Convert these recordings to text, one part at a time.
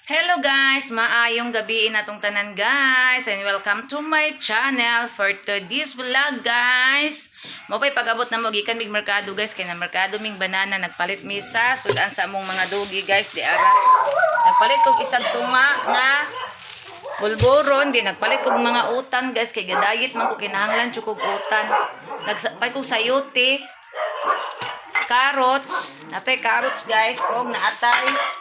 Hello guys, maayong gabi natong tanan guys and welcome to my channel for today's vlog guys. Mopay pag-abot na mo gikan mig merkado guys kay na merkado ming banana nagpalit mi sa sudan sa among mga dugi guys di ara. Nagpalit kog isang tunga nga bulburon di nagpalit kog mga utan guys kay gadayit man ko kinahanglan jud kog utan. Nagsapay kog sayote, carrots, natay carrots guys kog naatay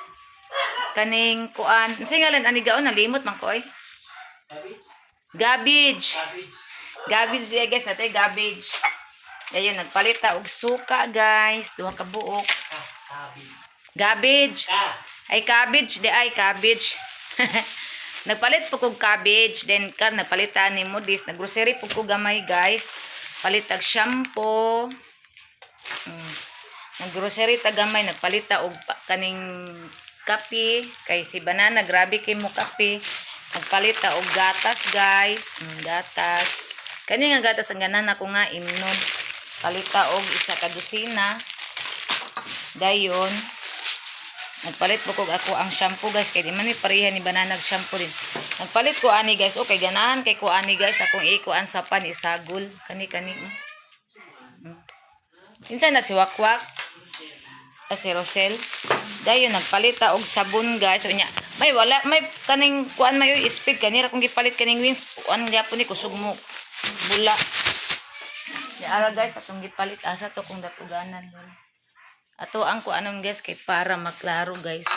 kaning kuan singalan ani gaon nalimot man ko ay cabbage siya guys atay cabbage dayon nagpalit ta og suka guys duha ka buok cabbage ay cabbage di ay cabbage nagpalit po kog cabbage then kar nagpalit ta ni modis naggrocery po ko gamay guys palit tag shampoo naggrocery ta gamay nagpalit ta og kaning kape kay si banana grabe kay mo kape nagpalit ta og gatas guys gatas kani nga gatas ang ganan ako nga imnon palit ta og isa ka dosina dayon nagpalit po kog ako ang shampoo guys kay di man ni pareha ni banana shampoo din nagpalit ko ani guys okay ganahan kay ko ani guys akong ikuan sa pan isagol kani kinsa na si wakwak si Rosel dayon nagpalit ta og sabon guys so nya may wala may kaning kuan mayo speed kanira kung gipalit kaning wins kuan gyapon ni kusog mo bula di ara guys atong gipalit asa to kung datuganan ato ang kuanon guys kay para maklaro guys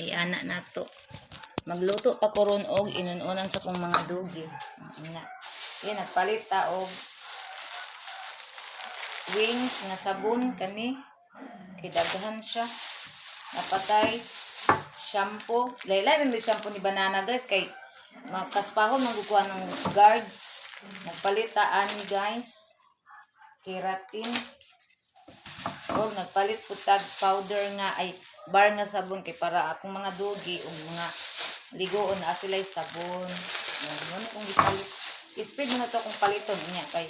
ay ana nato magluto pa ko ron og inununan sa kong mga dugi nga nagpalit ta og wings nga sabon kani kidaghan siya napatay shampoo laylay may shampoo ni banana guys kay makaspahon magkukuha ng guard nagpalit ta ani guys keratin o nagpalit po tag powder nga ay bar nga sabon kay para akong mga dugi o mga ligoon na sila'y sabon yan kung gipalit speed mo na to kung paliton niya kay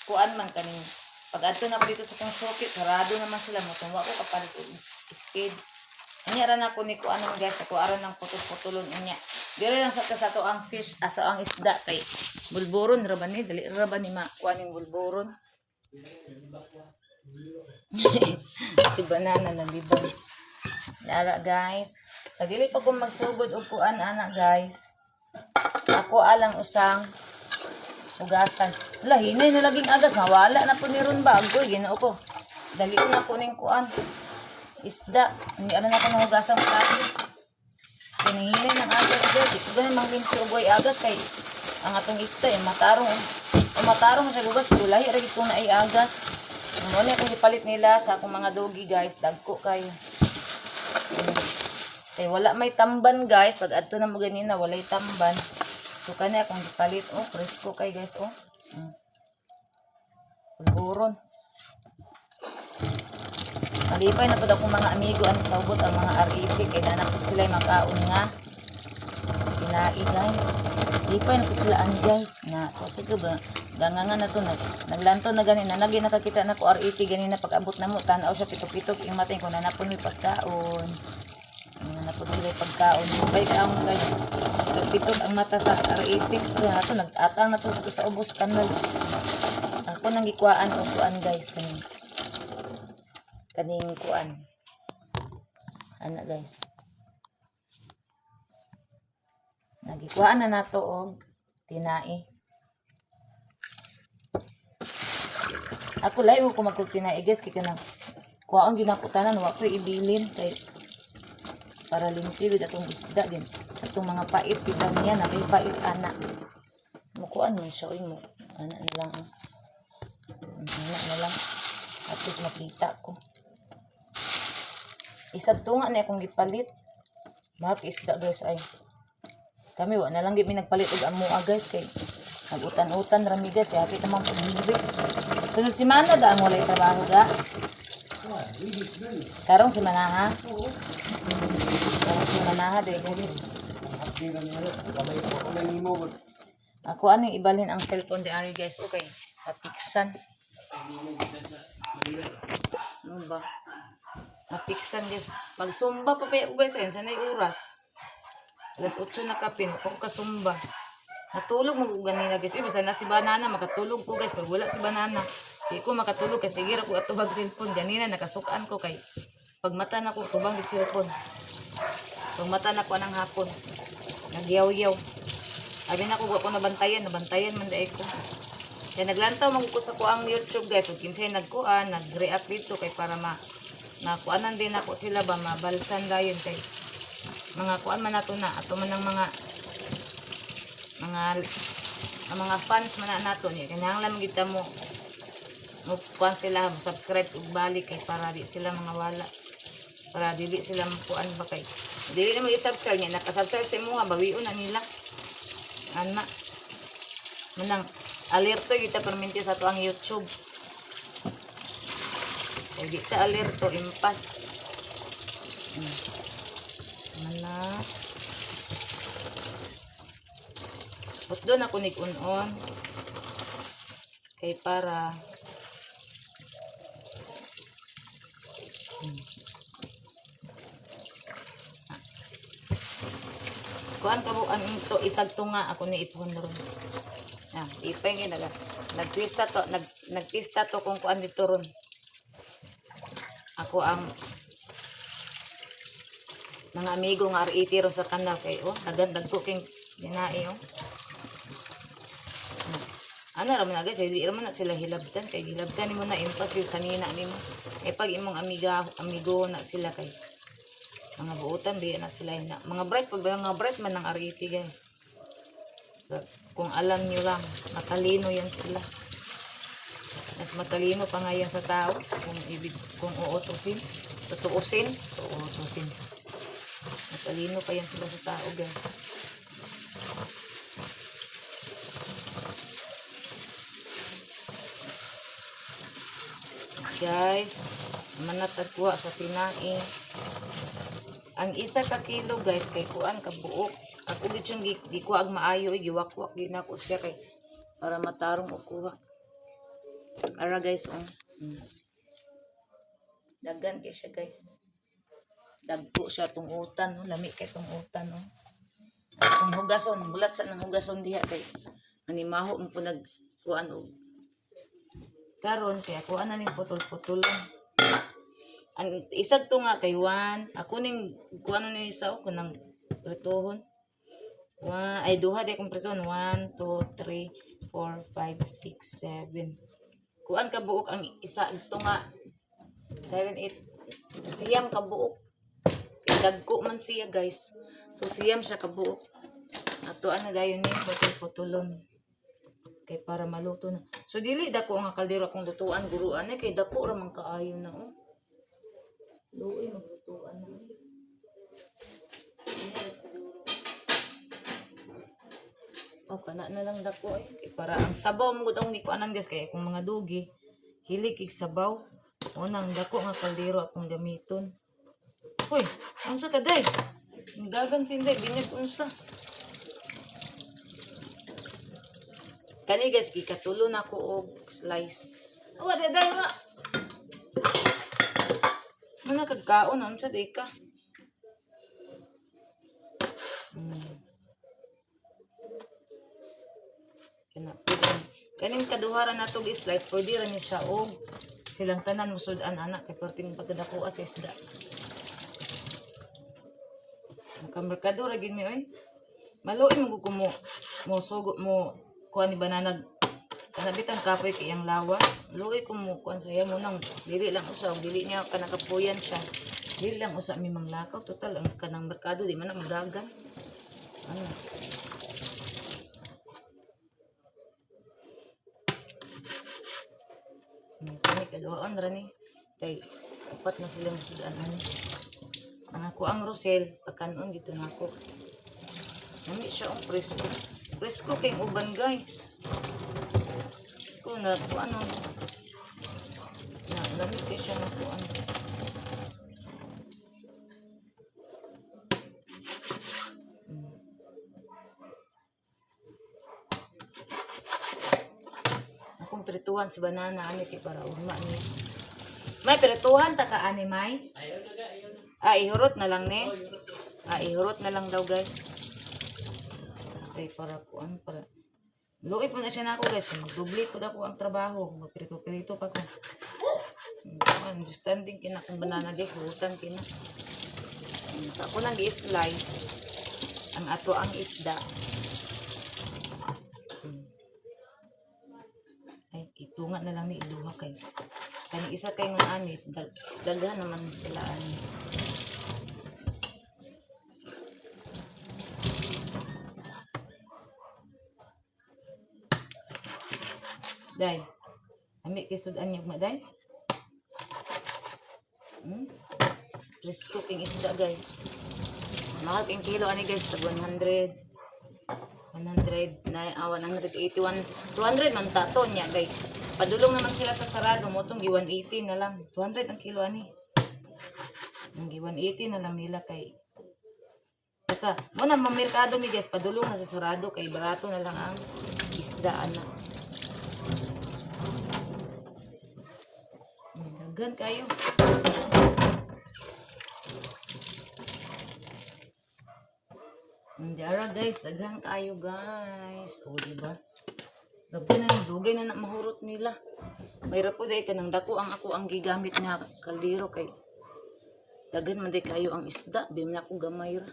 kuan man kaning pag adto na dito sa kong socket sarado naman sila mo tungwa ko kapalit og speed anya ra na ko ni ko anong guys ako aron ng putol-putulon anya dire lang sa to ang fish asa ang isda kay bulburon ra ba ni dali ra ba ni makuaning bulburon si banana na libon yara guys sa dili pa ko magsugod og kuan ana guys ako alang usang ugasan. Wala, hinay na laging agas. Mawala na po ni ron ba? Agoy, ginoo ko. Dali ko na po ng kuan. Isda. Hindi ano na ko na ugasan plato. Hinahinay ng agas guys. Ito ganun mang limpi ugoy agas kay ang atong isda. Yung matarong. O matarong siya gugas. Pero lahi rin ito na ay agas. Ang muna akong ipalit nila sa akong mga dogi guys. Dagko kayo. Eh, wala may tamban guys. Pag adto na mo ganina, walay tamban. So kanya akong gipalit presko kay guys bulburon malipay na po akong mga amigo ang sa ubos ang mga REP kay nanak po sila makaon nga kinai guys lipay na po sila ani guys na kasi ba gangangan na to naglanto na ganina nagi nakakita na ko REP ganina pag abot na mo tanaw siya pitok-pitok ing matay ko nanapon mi pagkaon nanapon sila pagkaon bay kaon guys pitok ang mata sa REP so nato nag-atang na to sa ubos kanal ako nang gikuan o kuan guys kaning kuan ana guys nagikuan na nato og tinai ako lay mo ko magkutinai guys kay kanang kuan ginaputanan wa ko ibilin kay para limpyo gid atong isda din atong mga pait bitaw niya na may pait ana mukuan man siya mo ana na lang at least makita ko isang tunga na akong gipalit mahak isda guys ay kami wa na lang gid mi nagpalit og amoa guys kay nagutan-utan rami guys kay hapit naman pag-libre sunod si Mana ga ang walay trabaho ga karong si Manaha si Manaha de ako aning ibalhin ang cellphone di ari guys okay papiksan ano ba Napiksan guys. Magsumba pa pa guys. Ayun, sanay oras. Alas 8 na kapin. Ako kasumba. Natulog mo ganina guys. Basta na si Banana. Makatulog ko guys. Pero wala si Banana. Di ko makatulog kasi gira ko atubag cellphone. Ganina nakasukaan ko kay pagmata na ko tubang di cellphone. Pagmata na ko ng hapon. Nagyaw-yaw. Abi na ko ako nabantayan man dai ko. Kaya naglantaw mag ko sa kuang YouTube guys. Ug kinsay nagkuan, nag-react dito kay para nakuanan din ako sila ba mabalsan dayon kay mga kuan man nato na ato man ng mga fans man na nato niya kinahanglan magita mo kuan sila mo subscribe ug balik kay para di sila mga wala para dili sila kuan ba kay dili na mag-subscribe niya naka-subscribe sa imo nga bawion na nila ana manang alerto kita perminti sa to ang YouTube kay di ta alerto impas mana but doon ako nikunon kay para kuan ka bukan to isag tunga ako ni ipon ron ipay nga nagpista to kung kuan dito ron ako ang mga amigo nga RET ron sa kanal kay nagandag ko king dinai ano raman na guys hindi raman na sila hilabtan kay hilabtan nimo na impas yung sanina nimo pag imong amigo na sila kay mga buutan biya na sila na mga bright man ng RET guys so, kung alam nyo lang matalino yan sila mas matalino pa nga yan sa tao kung uutusin matalino pa yan sila sa tao guys manatagwa sa tinaing ang isa ka kilo guys kay kuan ka buok ako gid siyang gikuag maayo giwakwak gid nako siya kay para matarong og kuha ara guys daghan kay siya guys dagko siya tungutan lami kay tungutan kung hugason bulat sa nang hugason diha kay animaho mo po nag kuan og karon kay ako ana ning putol-putulon ang isag to nga kay 1 ako ning kuano ni isa ko nang pretohon ay duha di akong pretohon 1 2 3 4 5 6 7 kuan ka buok ang isa ito nga 7 8 siyam ka buok kay dagko man siya guys so siyam siya ka buok ato ana dayon ni putol-putulon kay para maluto na so dili dako nga kaldero akong lutuan guruan kay dako ra man kaayo na luoy maglutuan na kana na lang dako kay para ang sabaw mo gud ang gikuanan guys kay akong mga dugi hilig kig sabaw unang dako nga kaldero akong gamiton hoy unsa ka day dagan sinday binyag unsa kani guys gikatulo na ko og slice awa day wa mana kagkaon unsa day ka kaning kaduharan nato gi-slice pwede ra ni siya og silang tanan musud-an anak kay perting pagkadako sa isda nakamerkado ra gid mi maluoy mo ko mo sugo mo kuan ni banana kanabitan kapoy kay ang lawas luoy ko mo kuan saya mo nang dili lang usa dili niya kanakapuyan siya dili lang usa mi manglakaw total ang kanang merkado di man magdagan ano kani kaduhaan ra ni kay upat na sila musudan ang ako ang rosel pagkanon dito nako nami siya ang presko kay uban guys presko na ano na lamig kay siya na ano akong prituhan si banana ani kay para ugma ni may prituhan ta ka ani may Ihurot na lang ni. Ihurot na lang daw guys. Okay, para kuan para. Luoy po na siya na ako guys. Kung magdubli po na ako ang trabaho. Magpirito-pirito pa ko. Understanding kina kung banana guys. Hurutan kina. So, ako nang i-slice ang ato ang isda. Ay, itunga na lang ni iduha kay. Kani isa kay ngon ani, daghan naman sila ani. Day. Ami kay sudan yung maday. Presko king isda guys. Mahal king kilo ani guys, tag 100. 100 na 181 200 man tato niya guys. Padulong naman sila sa sarado mo tong gi 180 na lang. 200 ang kilo ani. Ang gi 180 na lang nila kay basta mo na mamerkado mi guys, padulong na sa sarado kay barato na lang ang isda ana. Daghan kayo. Hindi ara guys, daghan kayo guys. O diba? Gabi na dugay na mahurot nila. Mayra po day kanang dako ang ako ang gigamit nga kaldero kay daghan man day kayo ang isda, bim na ko gamay ra.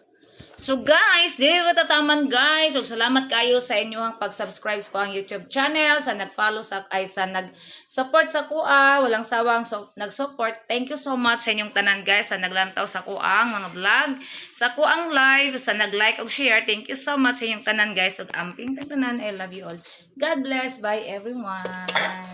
So guys, dili ra tataman guys. Ug salamat kayo sa inyong pag-subscribe sa ang YouTube channel, sa nag-follow sa sa nag-support sa kuha, walang sawang nag-support. Thank you so much sa inyong tanan guys sa naglantaw sa kuang mga vlog, sa kuang live, sa nag-like ug share. Thank you so much sa inyong tanan guys. Ug amping tanan, I love you all. God bless, bye everyone.